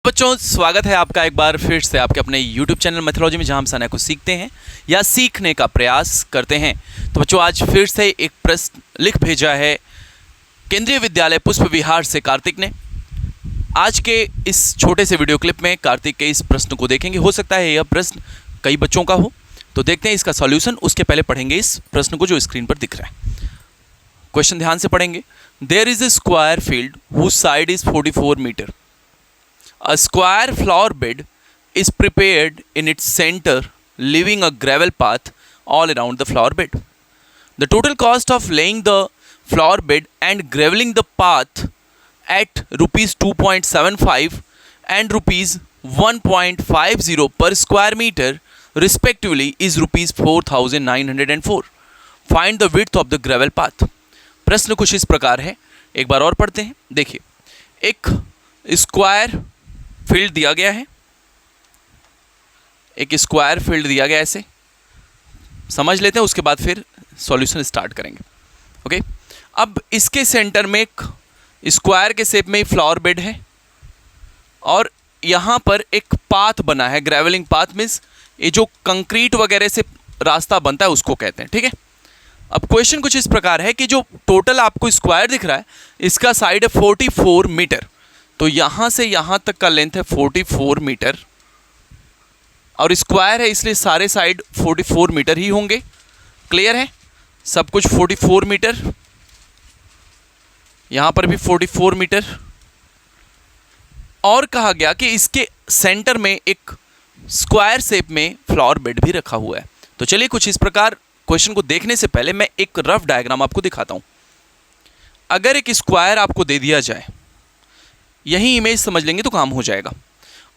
बच्चों, स्वागत है आपका एक बार फिर से आपके अपने YouTube चैनल मैथोलॉजी में, जहां हम सना को सीखते हैं या सीखने का प्रयास करते हैं। तो बच्चों, आज फिर से एक प्रश्न लिख भेजा है केंद्रीय विद्यालय पुष्प विहार से कार्तिक ने। आज के इस छोटे से वीडियो क्लिप में कार्तिक के इस प्रश्न को देखेंगे। हो सकता है यह प्रश्न कई बच्चों का हो, तो देखते हैं इसका सॉल्यूशन। उसके पहले पढ़ेंगे इस प्रश्न को जो स्क्रीन पर दिख रहा है। क्वेश्चन ध्यान से पढ़ेंगे। There is a square field whose side is 44 metre. A square flower bed is prepared in its center, leaving a gravel path all around the flower bed. The total cost of laying the flower bed and graveling the path at rupees 2.75 and rupees 1.50 per square meter respectively is rupees 4,904. Find the width of the gravel path. प्रश्न कुछ इस प्रकार है, एक बार और पढ़ते हैं। देखिए, एक स्क्वायर फील्ड दिया गया है, एक स्क्वायर फील्ड दिया गया, ऐसे समझ लेते हैं, उसके बाद फिर सॉल्यूशन स्टार्ट करेंगे। ओके, अब इसके सेंटर में एक स्क्वायर के शेप में फ्लावर बेड है और यहाँ पर एक पाथ बना है, ग्रेवलिंग पाथ मीन्स ये जो कंक्रीट वगैरह से रास्ता बनता है उसको कहते हैं। ठीक है, अब क्वेश्चन कुछ इस प्रकार है कि जो टोटल आपको स्क्वायर दिख रहा है इसका साइड है 44 मीटर, तो यहाँ से यहाँ तक का लेंथ है 44 मीटर और स्क्वायर है इसलिए सारे साइड 44 मीटर ही होंगे। क्लियर है, सब कुछ 44 मीटर, यहाँ पर भी 44 मीटर। और कहा गया कि इसके सेंटर में एक स्क्वायर शेप में फ्लावर बेड भी रखा हुआ है। तो चलिए कुछ इस प्रकार क्वेश्चन को देखने से पहले मैं एक रफ डायग्राम आपको दिखाता हूँ। अगर एक स्क्वायर आपको दे दिया जाए, यही इमेज समझ लेंगे तो काम हो जाएगा।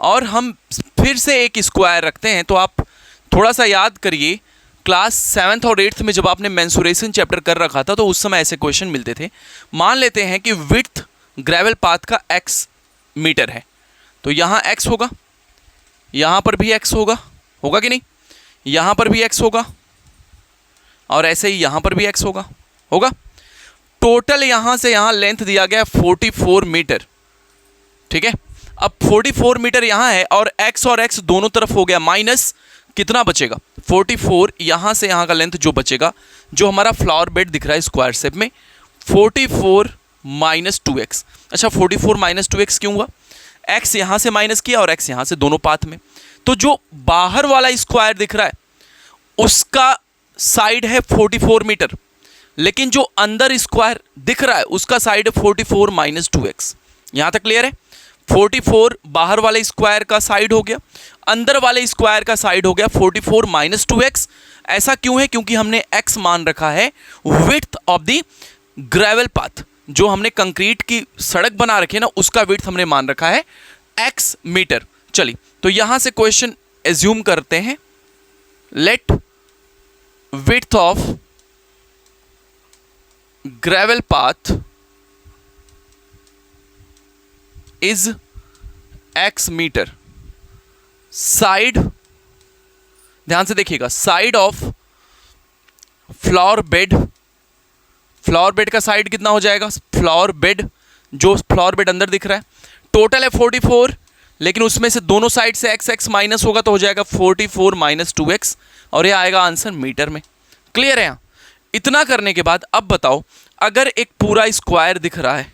और हम फिर से एक स्क्वायर रखते हैं, तो आप थोड़ा सा याद करिए, क्लास 7th और 8th में जब आपने मेंसुरेशन चैप्टर कर रखा था तो उस समय ऐसे क्वेश्चन मिलते थे। मान लेते हैं कि विड्थ ग्रेवल पाथ का x मीटर है, तो यहाँ x होगा, यहाँ पर भी x होगा कि नहीं, यहाँ पर भी x होगा और ऐसे ही यहाँ पर भी x होगा। टोटल यहाँ से यहाँ लेंथ दिया गया 44 मीटर। ठीक है, अब 44 मीटर यहाँ है और x दोनों तरफ हो गया माइनस, कितना बचेगा 44, यहाँ से यहाँ का लेंथ जो बचेगा, जो हमारा फ्लावर बेड दिख रहा है स्क्वायर शेप में, 44 माइनस 2x। अच्छा, 44 माइनस 2x क्यों हुआ? x यहाँ से माइनस किया और x यहाँ से, दोनों पाथ में। तो जो बाहर वाला स्क्वायर दिख रहा है उसका साइड है 44 मीटर, लेकिन जो अंदर स्क्वायर दिख रहा है उसका साइड है 44 माइनस 2x। यहाँ तक क्लियर है? 44 बाहर वाले स्क्वायर का साइड हो गया, अंदर वाले स्क्वायर का साइड हो गया 44 माइनस 2x। ऐसा क्यों है? क्योंकि हमने x मान रखा है width of the gravel path, जो हमने कंक्रीट की सड़क बना रखी है ना, उसका विड्थ हमने मान रखा है x मीटर। चलिए, तो यहां से क्वेश्चन एज्यूम करते हैं, let width of gravel path is x metre. Side, ध्यान से देखिएगा, side of flower bed, flower bed का साइड कितना हो जाएगा? फ्लावर बेड, जो फ्लावर बेड अंदर दिख रहा है, टोटल है 44, लेकिन उसमें से दोनों साइड से x माइनस होगा तो हो जाएगा 44 माइनस 2x और यह आएगा आंसर मीटर में। क्लियर है? यहाँ इतना करने के बाद अब बताओ, अगर एक पूरा स्क्वायर दिख रहा है,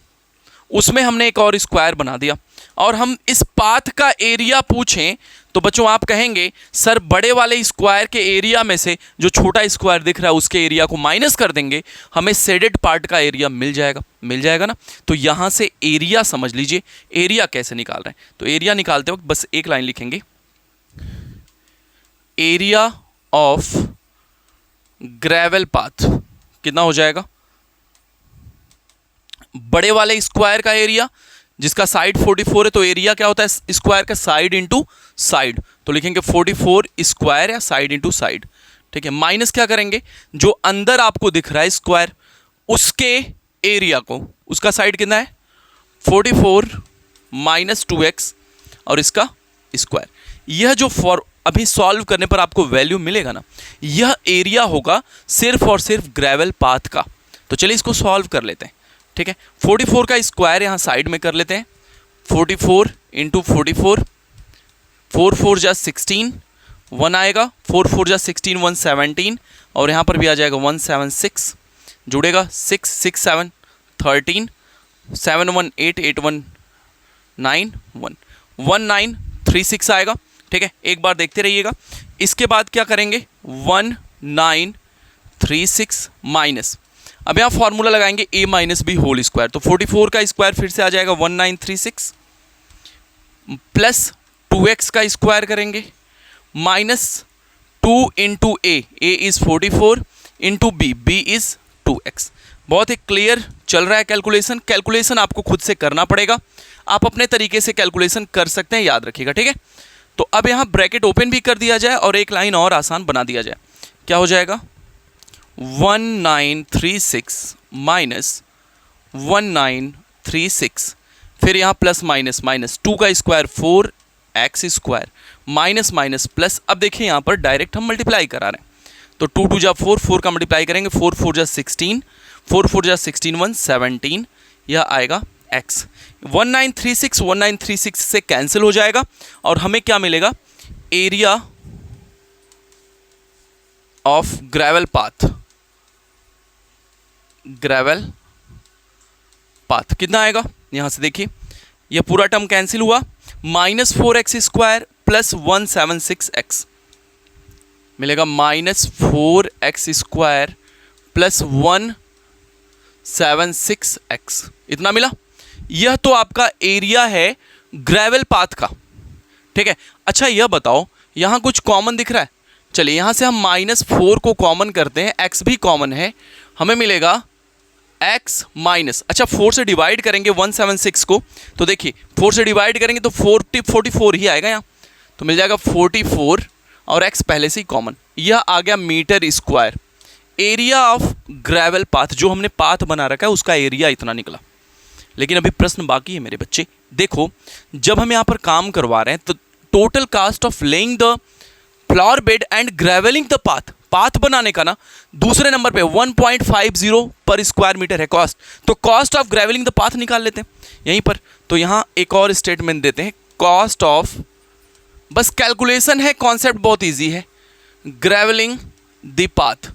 उसमें हमने एक और स्क्वायर बना दिया और हम इस पाथ का एरिया पूछें, तो बच्चों आप कहेंगे सर बड़े वाले स्क्वायर के एरिया में से जो छोटा स्क्वायर दिख रहा है उसके एरिया को माइनस कर देंगे, हमें शेडेड पार्ट का एरिया मिल जाएगा ना। तो यहाँ से एरिया समझ लीजिए, एरिया कैसे निकाल रहे हैं। तो एरिया निकालते वक्त बस एक लाइन लिखेंगे, एरिया ऑफ ग्रेवल पाथ कितना हो जाएगा? बड़े वाले स्क्वायर का एरिया जिसका साइड 44 है, तो एरिया क्या होता है स्क्वायर का? Side into side. तो लिखेंगे 44 स्क्वायर या साइड इंटू साइड। ठीक है, माइनस क्या करेंगे, जो अंदर आपको दिख रहा है स्क्वायर उसके एरिया को, उसका साइड कितना है 44 माइनस 2x और इसका स्क्वायर। यह जो अभी सॉल्व करने पर आपको वैल्यू मिलेगा ना, यह एरिया होगा सिर्फ और सिर्फ ग्रेवल पाथ का। तो चलिए इसको सॉल्व कर लेते हैं। ठीक है, 44 का स्क्वायर यहाँ साइड में कर लेते हैं, 44 इंटू 44, 4 4 जा 16, 1 आएगा, 4 4 जा 16, 1 17, और यहाँ पर भी आ जाएगा 176, जुड़ेगा 6 6 7 13, 7 1 8 8 1 9 1 1936 आएगा। ठीक है, एक बार देखते रहिएगा। इसके बाद क्या करेंगे, 1936 माइनस, अब यहाँ फॉर्मूला लगाएंगे a minus B whole square, तो 44 का स्क्वायर फिर से आ जाएगा 1936 प्लस 2x का स्क्वायर करेंगे minus 2 into a is 44 into b is 2x। बहुत ही क्लियर चल रहा है कैलकुलेशन। कैलकुलेशन आपको खुद से करना पड़ेगा, आप अपने तरीके से कैलकुलेशन कर सकते हैं, याद रखिएगा। ठीक है, तो अब यहाँ ब्रैकेट ओपन भी कर दिया जाए और एक लाइन और आसान बना दिया जाए। क्या हो जाएगा, 1936 माइनस 1936, फिर यहाँ प्लस माइनस माइनस 2 का square 4x square minus minus plus. अब देखिए यहाँ पर डायरेक्ट हम मल्टीप्लाई करा रहे हैं, तो 2 2 जा 4, 4 का मल्टीप्लाई करेंगे, 4 4 जा 16, 4 4 जा 16 1 17, यह आएगा x। 1936 से कैंसिल हो जाएगा और हमें क्या मिलेगा, area of gravel path. Gravel path कितना आएगा, यहां से देखिए यह पूरा टर्म कैंसिल हुआ, minus 4x square plus 176x मिलेगा, minus 4x square plus 176x, इतना मिला। यह तो आपका एरिया है ग्रेवल पाथ का। ठीक है, अच्छा यह बताओ यहां कुछ कॉमन दिख रहा है, चलिए यहां से हम -4 को कॉमन करते हैं, x भी कॉमन है, हमें मिलेगा x माइनस, अच्छा 4 से डिवाइड करेंगे 176 को, तो देखिए 4 से डिवाइड करेंगे तो 44 ही आएगा यहाँ, तो मिल जाएगा 44 और x पहले से ही कॉमन। यह आ गया metre square. Area of gravel path, जो हमने पाथ बना रखा है उसका एरिया इतना निकला। लेकिन अभी प्रश्न बाकी है मेरे बच्चे। देखो जब हम यहाँ पर काम करवा रहे हैं तो total cost of laying the floor bed and gravelling the path, path बनाने का ना दूसरे नंबर पे 1.50 पर स्क्वायर मीटर है कॉस्ट, तो cost of gravelling the path निकाल लेते हैं यहीं पर। तो यहाँ एक और स्टेटमेंट देते हैं, कॉस्ट ऑफ, बस कैलकुलेशन है, कॉन्सेप्ट बहुत ईजी है, ग्रेवलिंग द पाथ।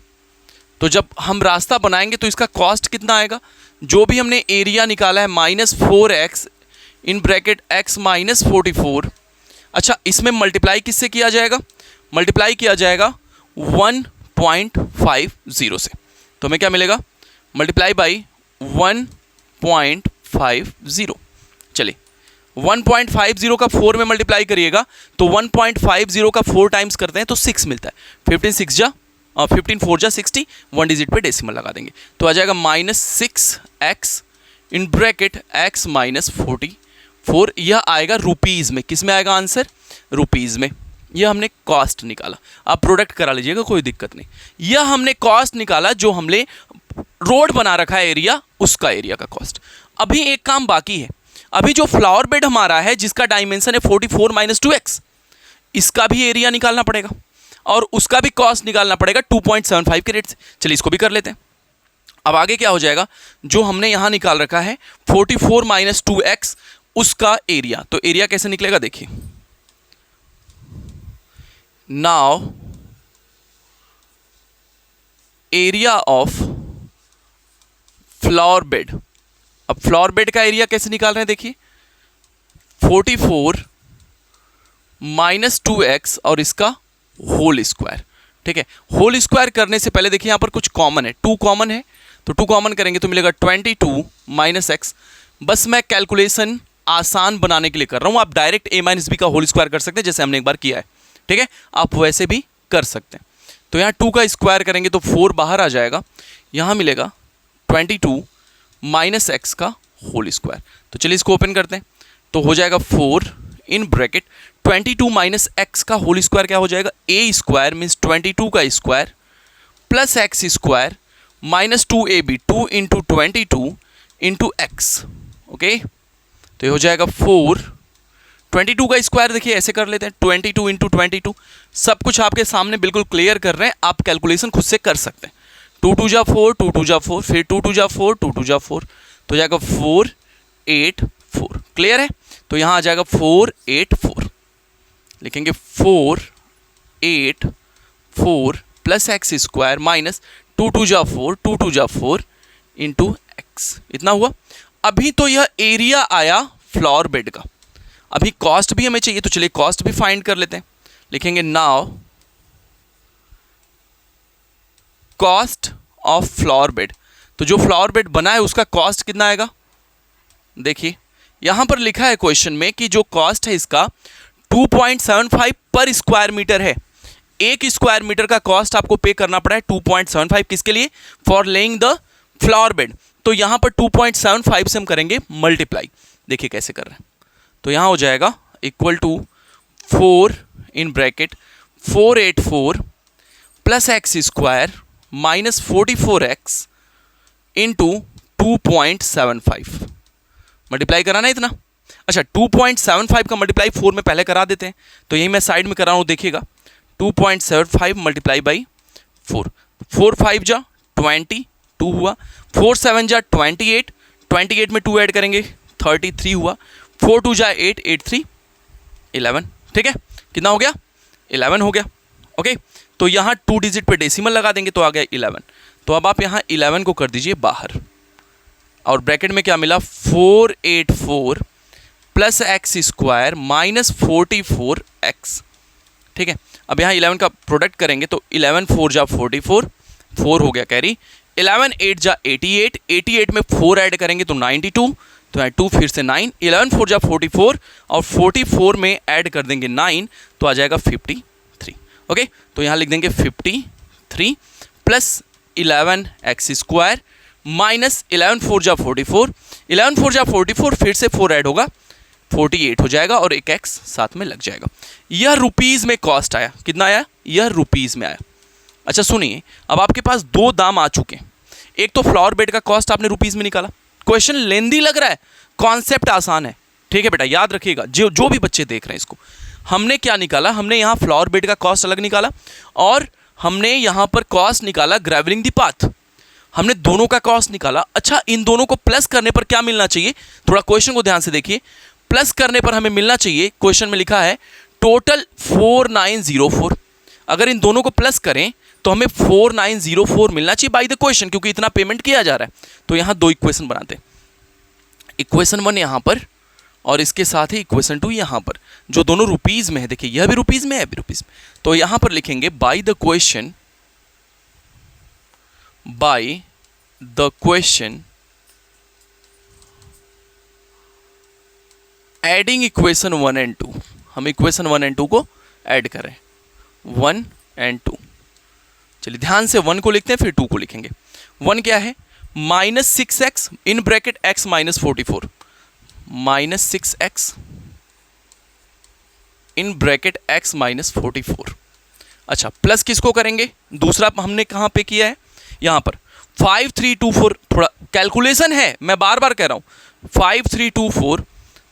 तो जब हम रास्ता बनाएंगे तो इसका कॉस्ट कितना आएगा, जो भी हमने एरिया निकाला है -4x in bracket x minus 44, अच्छा इसमें मल्टीप्लाई किससे किया जाएगा, मल्टीप्लाई किया जाएगा 1.50 से, तो हमें क्या मिलेगा, मल्टीप्लाई बाई 1.50। चलिए 1.50 का 4 में मल्टीप्लाई करिएगा तो 1.50 का 4 टाइम्स करते हैं तो 6 मिलता है, 15 6 जा 15 4 जा 60, 1 डिजिट पे डेसिमल लगा देंगे तो आ जाएगा -6x in bracket x minus 44। यह आएगा रुपीज़ में, किस में आएगा आंसर, रुपीज़ में। यह हमने कॉस्ट निकाला, आप प्रोडक्ट करा लीजिएगा कोई दिक्कत नहीं। यह हमने कॉस्ट निकाला जो हमने रोड बना रखा है एरिया, उसका एरिया का कॉस्ट। अभी एक काम बाकी है, अभी जो फ्लावर बेड हमारा है जिसका डायमेंशन है 44 - 2x, इसका भी एरिया निकालना पड़ेगा और उसका भी कॉस्ट निकालना पड़ेगा 2.75 के रेट से। चलिए इसको भी कर लेते हैं। अब आगे क्या हो जाएगा, जो हमने यहाँ निकाल रखा है 44 - 2x उसका एरिया, तो एरिया कैसे निकलेगा देखिए, now area of flower bed. अब फ्लावर बेड का एरिया कैसे निकाल रहे हैं देखिए, 44 - 2x और इसका होल स्क्वायर। ठीक है, होल स्क्वायर करने से पहले देखिए यहाँ पर कुछ कॉमन है, 2 कॉमन है, तो 2 कॉमन करेंगे तो मिलेगा 22 - x। बस मैं कैलकुलेशन आसान बनाने के लिए कर रहा हूँ, आप डायरेक्ट a - b का होल स्क्वायर कर सकते हैं जैसे हमने एक बार किया है। ठीक है, आप वैसे भी कर सकते हैं। तो यहाँ 2 का स्क्वायर करेंगे तो 4 बाहर आ जाएगा, यहाँ मिलेगा 22 - x का होल स्क्वायर। तो चलिए इसको ओपन करते हैं, तो हो जाएगा 4 इन ब्रैकेट 22 - x का होल स्क्वायर क्या हो जाएगा, a स्क्वायर मीन्स 22 का square plus x square minus 2ab 2 into 22 into x। Okay, तो ये हो जाएगा 4, 22 का स्क्वायर देखिए ऐसे कर लेते हैं, 22 इंटू 22, सब कुछ आपके सामने बिल्कुल क्लियर कर रहे हैं, आप कैलकुलेशन खुद से कर सकते हैं। 2 2 जा 4, 2 2 जा 4, फिर 2 2 जा 4, 2 2 जा 4, तो जाएगा 4 8 4। क्लियर है। तो यहाँ आ जाएगा 484, लिखेंगे 484 प्लस एक्स स्क्वायर माइनस 2 2 जा 4, 2 2 जा 4 इंटू एक्स, इतना हुआ। अभी तो यह एरिया आया फ्लोर बेड का, अभी कॉस्ट भी हमें चाहिए, तो चलिए कॉस्ट भी फाइंड कर लेते हैं। लिखेंगे now cost of floor bed, तो जो फ्लोर बेड बना है उसका कॉस्ट कितना आएगा। देखिए यहां पर लिखा है क्वेश्चन में कि जो कॉस्ट है इसका 2.75 पर स्क्वायर मीटर है। एक स्क्वायर मीटर का कॉस्ट आपको पे करना पड़ा है 2.75, किसके लिए, for laying the floor bed. तो यहां पर 2.75 से हम करेंगे मल्टीप्लाई, देखिए कैसे कर रहे हैं। तो यहां हो जाएगा equal to 4 in bracket 484 plus x square minus 44x into 2.75, multiply कराना है इतना। अच्छा 2.75 का मल्टीप्लाई 4 में पहले करा देते हैं, तो यही मैं साइड में करा रहा हूँ, देखिएगा 2.75 मल्टीप्लाई बाई 4, 4 5 जा 20, 2 हुआ, 4 7 जा 28, 28 में 2 ऐड करेंगे 33 हुआ, 4 2 जा 8, 8 3 11, ठीक है, कितना हो गया 11 हो गया। ओके, तो यहाँ 2 डिजिट पे डेसिमल लगा देंगे तो आ गया 11। तो अब आप यहाँ 11 को कर दीजिए बाहर, और ब्रैकेट में क्या मिला 484 plus x square minus 44x, ठीक है। अब यहाँ 11 का प्रोडक्ट करेंगे तो 11 4 जा 44, 4 हो गया कैरी, 11 8 जा 88, 88 में 4 ऐड करेंगे तो 92, तो यहाँ 2 फिर से 9, 11 4 जा 44 और 44 में ऐड कर देंगे 9 तो आ जाएगा 53। ओके, तो यहाँ लिख देंगे 53 प्लस 11 एक्स स्क्वायर माइनस 11 4 जा 44, 11 4 जा 44 फिर से 4 ऐड होगा 48 हो जाएगा और एक एक्स साथ में लग जाएगा। यह रुपीज़ में कॉस्ट आया, कितना आया, यह रुपीज़ में आया। अच्छा सुनिए, अब आपके पास दो दाम आ चुके हैं, एक तो फ्लोर बेड का कॉस्ट आपने रुपीज़ में निकाला, क्वेश्चन लेंदी लग रहा है, कॉन्सेप्ट आसान है, ठीक है बेटा, याद रखिएगा जो भी बच्चे देख रहे हैं इसको। हमने क्या निकाला, हमने यहाँ फ्लोर बेड का कॉस्ट अलग निकाला और हमने यहाँ पर कॉस्ट निकाला ग्रेवलिंग द पाथ, हमने दोनों का कॉस्ट निकाला। अच्छा इन दोनों को प्लस करने पर क्या मिलना चाहिए, थोड़ा क्वेश्चन को ध्यान से देखिए, प्लस करने पर हमें मिलना चाहिए, क्वेश्चन में लिखा है टोटल 4904, अगर इन दोनों को प्लस करें तो हमें 4904 मिलना चाहिए बाय द क्वेश्चन, क्योंकि इतना पेमेंट किया जा रहा है। तो यहाँ दो इक्वेशन बनाते हैं, इक्वेशन 1 यहाँ पर और इसके साथ ही इक्वेशन 2 यहाँ पर, जो दोनों रुपीज़ में है, देखिए यह भी रुपीज़ में है, भी रुपीज़ में। तो यहाँ पर लिखेंगे by the question, by the question adding equation 1 and 2, हम इक्वेशन 1 एंड 2 को ऐड करें, 1 एंड 2। चलिए ध्यान से 1 को लिखते हैं फिर 2 को लिखेंगे। 1 क्या है, minus 6x in bracket x minus 44, minus 6x in bracket x minus 44। अच्छा प्लस किसको करेंगे, दूसरा हमने कहाँ पे किया है, यहाँ पर 5324, थोड़ा कैलकुलेशन है, मैं बार बार कह रहा हूँ 5324,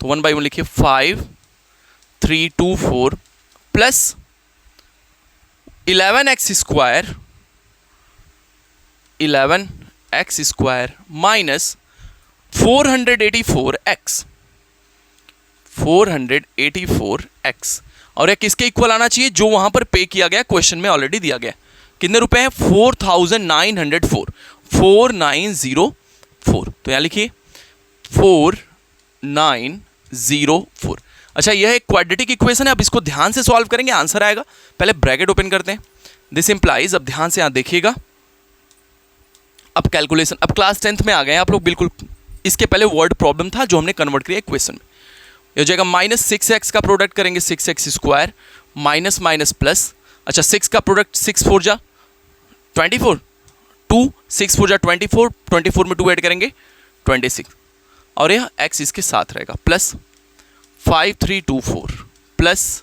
तो 1 बाई 1 लिखिए 5324 plus 11x square, 11x square minus 484x, 484x, और यह किसके इक्वल आना चाहिए, जो वहां पर पे किया गया, क्वेश्चन में ऑलरेडी दिया गया। कितने रुपए हैं, 4904, 4904, तो यहां लिखिए 4904। अच्छा यह एक क्वाड्रेटिक इक्वेशन है, अब इसको ध्यान से सॉल्व करेंगे, आंसर आएगा। पहले ब्रैकेट ओपन करते हैं, दिस इंप्लाइज, अब ध्यान से यहां देखिएगा, अब कैलकुलेशन, अब क्लास 10th में आ गए आप लोग बिल्कुल। इसके पहले वर्ड प्रॉब्लम था जो हमने कन्वर्ट किया इक्वेशन में। ये हो जाएगा माइनस 6x का प्रोडक्ट करेंगे 6x square minus minus plus, अच्छा 6 का प्रोडक्ट 6 4 जा 24, 2 6 4 जा 24, 24 में 2 ऐड करेंगे 26, और यह x इसके साथ रहेगा, plus 5324 plus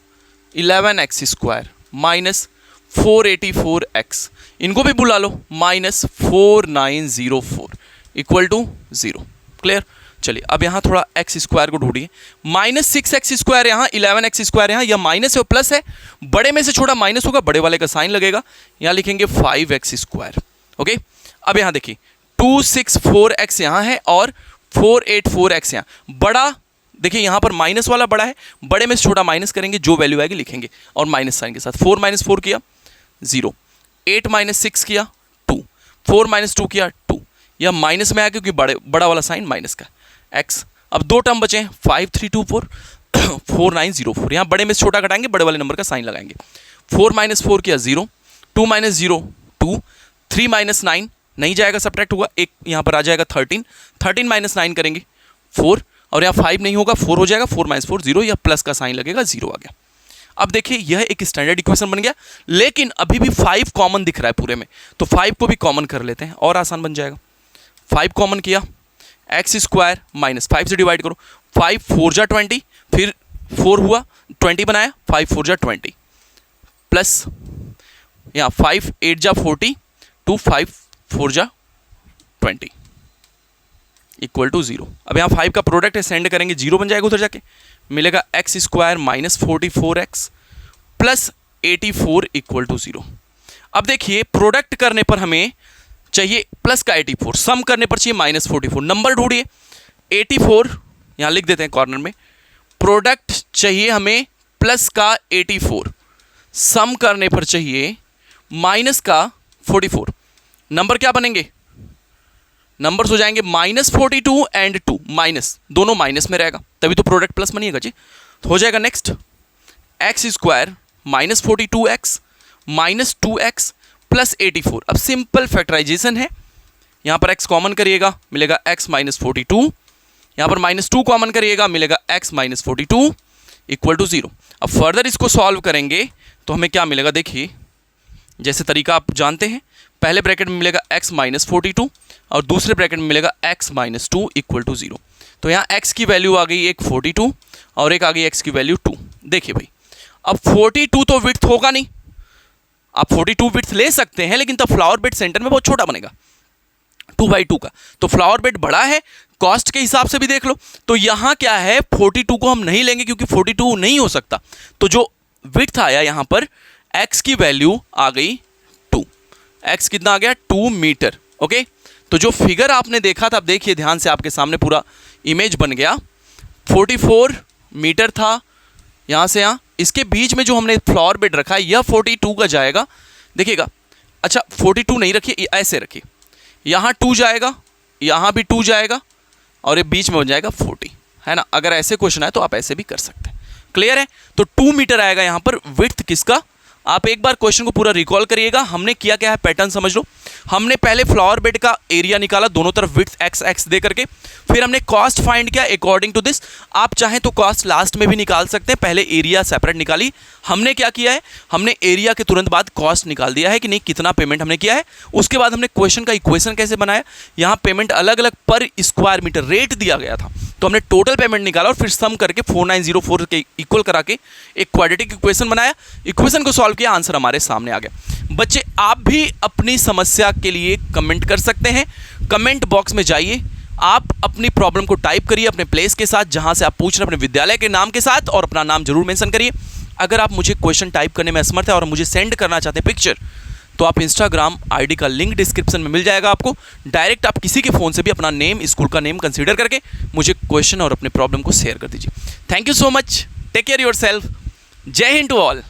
11x square minus 484x, इनको भी बुला लो, माइनस 4904 इक्वल टू 0। क्लियर, चलिए अब यहाँ थोड़ा एक्स स्क्वायर को ढूंढिए, माइनस 6x स्क्वायर यहाँ, 11x स्क्वायर यहाँ, यह माइनस है और प्लस है, बड़े में से छोटा माइनस होगा, बड़े वाले का साइन लगेगा, यहाँ लिखेंगे 5x स्क्वायर। ओके, अब यहाँ देखिए 264x यहाँ है और 484x यहाँ, बड़ा देखिए यहाँ पर माइनस वाला बड़ा है, बड़े में से छोटा माइनस करेंगे, जो वैल्यू आएगी लिखेंगे और माइनस साइन के साथ। 4 माइनस 4 किया 0, 8 माइनस 6 किया 2, 4 माइनस 2 किया 2, यह माइनस में आया क्योंकि बड़ा वाला साइन माइनस का x। अब दो टर्म बचे हैं 5 3 2 4 4 9 0 4, यहाँ बड़े में से छोटा घटाएंगे, बड़े वाले नंबर का साइन लगाएंगे। 4 माइनस 4 किया 0, 2 माइनस 0 2, 3 माइनस 9 नहीं जाएगा, सब्ट्रैक्ट होगा, एक यहाँ पर आ जाएगा 13, 13 माइनस 9 करेंगे 4, और यहाँ 5 नहीं होगा, 4 हो जाएगा, 4 माइनस 4 0, या प्लस का साइन लगेगा, 0 आ गया। अब देखिए यह एक स्टैंडर्ड इक्वेशन बन गया, लेकिन अभी भी 5 कॉमन दिख रहा है पूरे में, तो 5 को भी कॉमन कर लेते हैं और आसान बन जाएगा। 5 कॉमन किया, एक्स स्क्वायर माइनस 5 से डिवाइड करो, 5 4 जा 20, फिर 4 हुआ 20 बनाया, 5 4 जा 20, प्लस यहाँ 5 8 जा 40 टू 5 4 जा 20 इक्वल टू 0। अब यहाँ 5 का प्रोडक्ट है, सेंड करेंगे 0 बन जाएगा, उधर जाके मिलेगा x square minus 44x plus 84 equal to 0। अब देखिए प्रोडक्ट करने पर हमें चाहिए प्लस का 84, सम करने पर चाहिए माइनस 44। नंबर ढूंढिए, 84 यहाँ लिख देते हैं कॉर्नर में, प्रोडक्ट चाहिए हमें प्लस का 84, सम करने पर चाहिए माइनस का 44। नंबर क्या बनेंगे, नंबर्स हो जाएंगे माइनस 42 एंड 2, माइनस दोनों माइनस में रहेगा, तभी तो प्रोडक्ट प्लस बनिएगा जी। तो हो जाएगा next x square minus 42x minus 2x plus 84। अब सिंपल फैक्टराइजेशन है, यहाँ पर x कॉमन करिएगा मिलेगा x माइनस 42, यहाँ पर माइनस 2 कॉमन करिएगा मिलेगा x माइनस 42 इक्वल टू 0। अब फर्दर इसको सॉल्व करेंगे तो हमें क्या मिलेगा, देखिए जैसे तरीका आप जानते हैं, पहले ब्रैकेट में मिलेगा x माइनस 42 और दूसरे ब्रैकेट में मिलेगा x माइनस 2 इक्वल टू 0। तो यहाँ x की वैल्यू आ गई एक 42 और एक आ गई x की वैल्यू 2। देखिए भाई अब 42 तो विड्थ होगा नहीं, आप 42 विड्थ ले सकते हैं, लेकिन तब फ्लावर बेड सेंटर में बहुत छोटा बनेगा 2/2 का, तो फ्लावर बेड बड़ा है, कॉस्ट के हिसाब से भी देख लो। तो यहाँ क्या है 42 को हम नहीं लेंगे क्योंकि 42 नहीं हो सकता, तो जो विड्थ आया यहाँ पर x की वैल्यू आ गई 2, x कितना आ गया 2 मीटर। ओके, तो जो फिगर आपने देखा था, अब देखिए ध्यान से, आपके सामने पूरा इमेज बन गया। 44 मीटर था यहाँ से यहाँ, इसके बीच में जो हमने फ्लावर बेड रखा है यह 42 का जाएगा, देखिएगा। अच्छा 42 नहीं रखिए, ऐसे रखिए, यहाँ 2 जाएगा, यहाँ भी 2 जाएगा और ये बीच में बन जाएगा 40, है ना। अगर ऐसे क्वेश्चन है तो आप ऐसे भी कर सकते हैं। क्लियर है, तो 2 मीटर आएगा यहाँ पर विड्थ किसका। आप एक बार क्वेश्चन को पूरा रिकॉल करिएगा, हमने किया क्या है पैटर्न समझ लो। हमने पहले फ्लावर बेड का एरिया निकाला, दोनों तरफ विड्थ x दे करके, फिर हमने कॉस्ट फाइंड किया अकॉर्डिंग टू दिस। आप चाहें तो कॉस्ट लास्ट में भी निकाल सकते हैं, पहले एरिया सेपरेट निकाली। हमने क्या किया है, हमने एरिया के तुरंत बाद कॉस्ट निकाल दिया है कि नहीं, कितना पेमेंट हमने किया है। उसके बाद हमने क्वेश्चन का इक्वेशन कैसे बनाया, यहाँ पेमेंट अलग अलग पर स्क्वायर मीटर रेट दिया गया था, तो हमने टोटल पेमेंट निकाला और फिर सम करके 4904 के इक्वल करा के एक क्वाड्रेटिक इक्वेशन बनाया। इक्वेशन को सॉल्व किया, आंसर हमारे सामने आ गया। बच्चे आप भी अपनी समस्या के लिए कमेंट कर सकते हैं, कमेंट बॉक्स में जाइए, आप अपनी प्रॉब्लम को टाइप करिए अपने प्लेस के साथ, जहां से आप पूछ रहे हैं अपने विद्यालय के नाम के साथ, और अपना नाम जरूर मेंशन करिए। अगर आप मुझे क्वेश्चन टाइप करने में असमर्थ है और मुझे सेंड करना चाहते हैं पिक्चर, तो आप इंस्टाग्राम आईडी का लिंक डिस्क्रिप्शन में मिल जाएगा आपको। डायरेक्ट आप किसी के फ़ोन से भी अपना नेम, स्कूल का नेम कंसीडर करके मुझे क्वेश्चन और अपने प्रॉब्लम को शेयर कर दीजिए। Thank you so much, take care yourself, Jai Hind to all.